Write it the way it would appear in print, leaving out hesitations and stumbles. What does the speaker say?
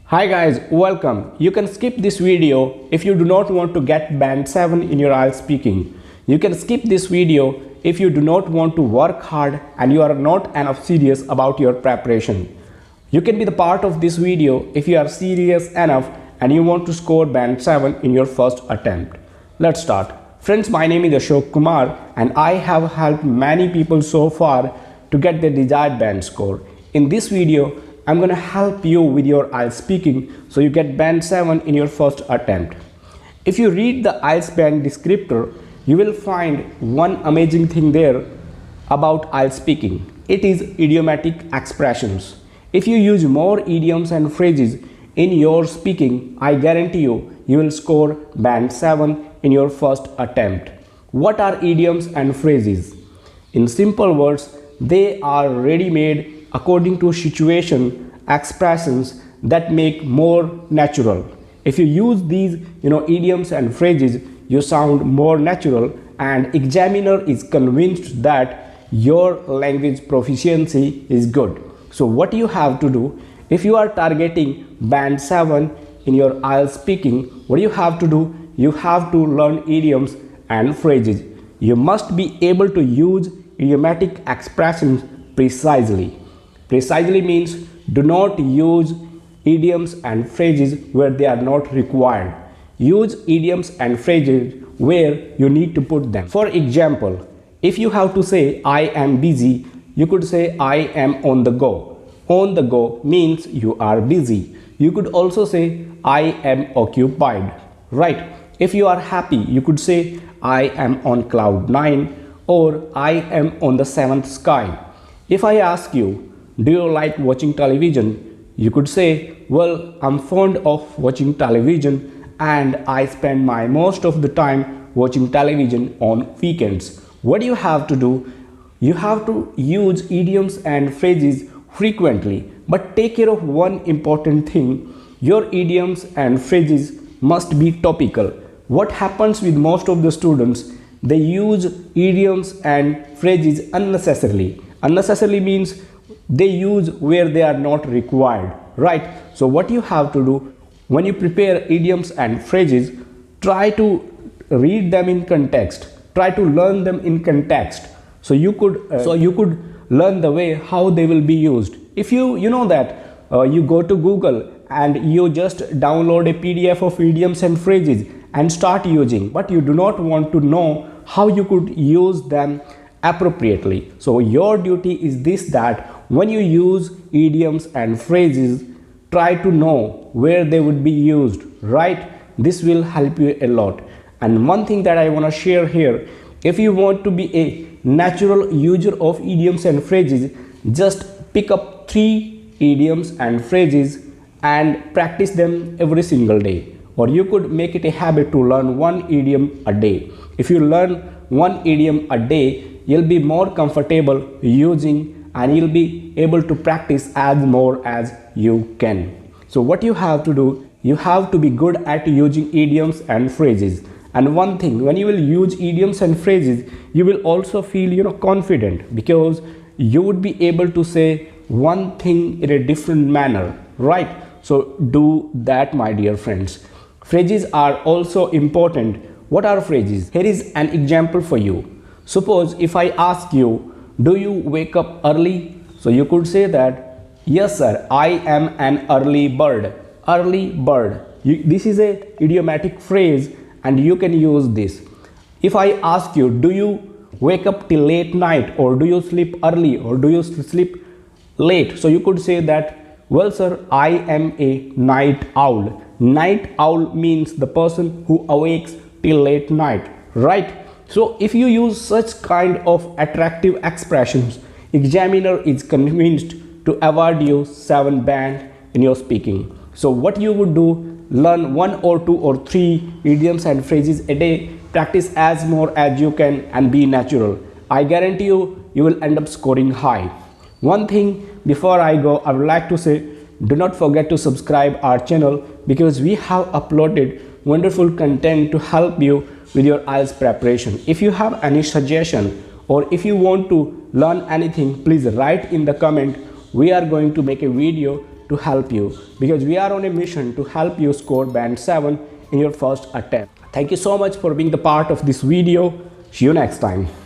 Hi guys, welcome. You can skip this video if you do not want to get band 7 in your IELTS speaking. You can skip this video if you do not want to work hard and you are not enough serious about your preparation. You can be the part of this video if you are serious enough and you want to score band 7 in your first attempt. Let's start. Friends, my name is Ashok Kumar and I have helped many people so far to get their desired band score. In this video, I'm going to help you with your IELTS speaking so you get band 7 in your first attempt. If you read the IELTS band descriptor, you will find one amazing thing there about IELTS speaking. It is idiomatic expressions. If you use more idioms and phrases in your speaking, I guarantee you, you will score band 7 in your first attempt. What are idioms and phrases? In simple words, they are ready-made according to situation expressions that make more natural. If you use these idioms and phrases, you sound more natural and examiner is convinced that your language proficiency is good. So what you have to do, if you are targeting band 7 in your IELTS speaking, what you have to do, you have to learn idioms and phrases. You must be able to use idiomatic expressions precisely. Precisely means do not use idioms and phrases where they are not required. Use idioms and phrases where you need to put them. For example, if you have to say I am busy, you could say I am on the go. On the go means you are busy. You could also say I am occupied, right? If you are happy, you could say I am on cloud 9 or I am on the 7th sky. If I ask you, do you like watching television? You could say, well, I'm fond of watching television and I spend my most of the time watching television on weekends. What do you have to do? You have to use idioms and phrases frequently, but take care of one important thing. Your idioms and phrases must be topical. What happens with most of the students? They use idioms and phrases unnecessarily. Unnecessarily means they use where they are not required, right? So what you have to do when you prepare idioms and phrases, try to read them in context, try to learn them in context, so you could learn the way how they will be used. If you know that you go to Google and you just download a PDF of idioms and phrases and start using, but you do not want to know how you could use them appropriately. So your duty is this, that when you use idioms and phrases, try to know where they would be used, right? This will help you a lot. And one thing that I want to share here, if you want to be a natural user of idioms and phrases, just pick up 3 idioms and phrases and practice them every single day. Or you could make it a habit to learn 1 idiom a day. If you learn 1 idiom a day, you'll be more comfortable using and you'll be able to practice as more as you can. So what you have to do, you have to be good at using idioms and phrases. And one thing, when you will use idioms and phrases, you will also feel confident, because you would be able to say one thing in a different manner, right? So do that, my dear friends. Phrases are also important. What are phrases? Here is an example for you. Suppose if I ask you, do you wake up early? So you could say that, yes sir, I am an early bird. Early bird. This is a idiomatic phrase and you can use this. If I ask you, do you wake up till late night, or do you sleep early, or do you sleep late? So you could say that, well sir, I am a night owl. Night owl means the person who awakes till late night, right? So if you use such kind of attractive expressions, examiner is convinced to award you 7 band in your speaking. So what you would do, learn 1 or 2 or 3 idioms and phrases a day, practice as more as you can and be natural. I guarantee you, you will end up scoring high. One thing before I go, I would like to say, do not forget to subscribe our channel, because we have uploaded wonderful content to help you with your IELTS preparation. If you have any suggestion or if you want to learn anything, please write in the comment. We are going to make a video to to help you, because we are on a mission to help you score band 7 in your first attempt. Thank you so much for being the part of this video. See you next time.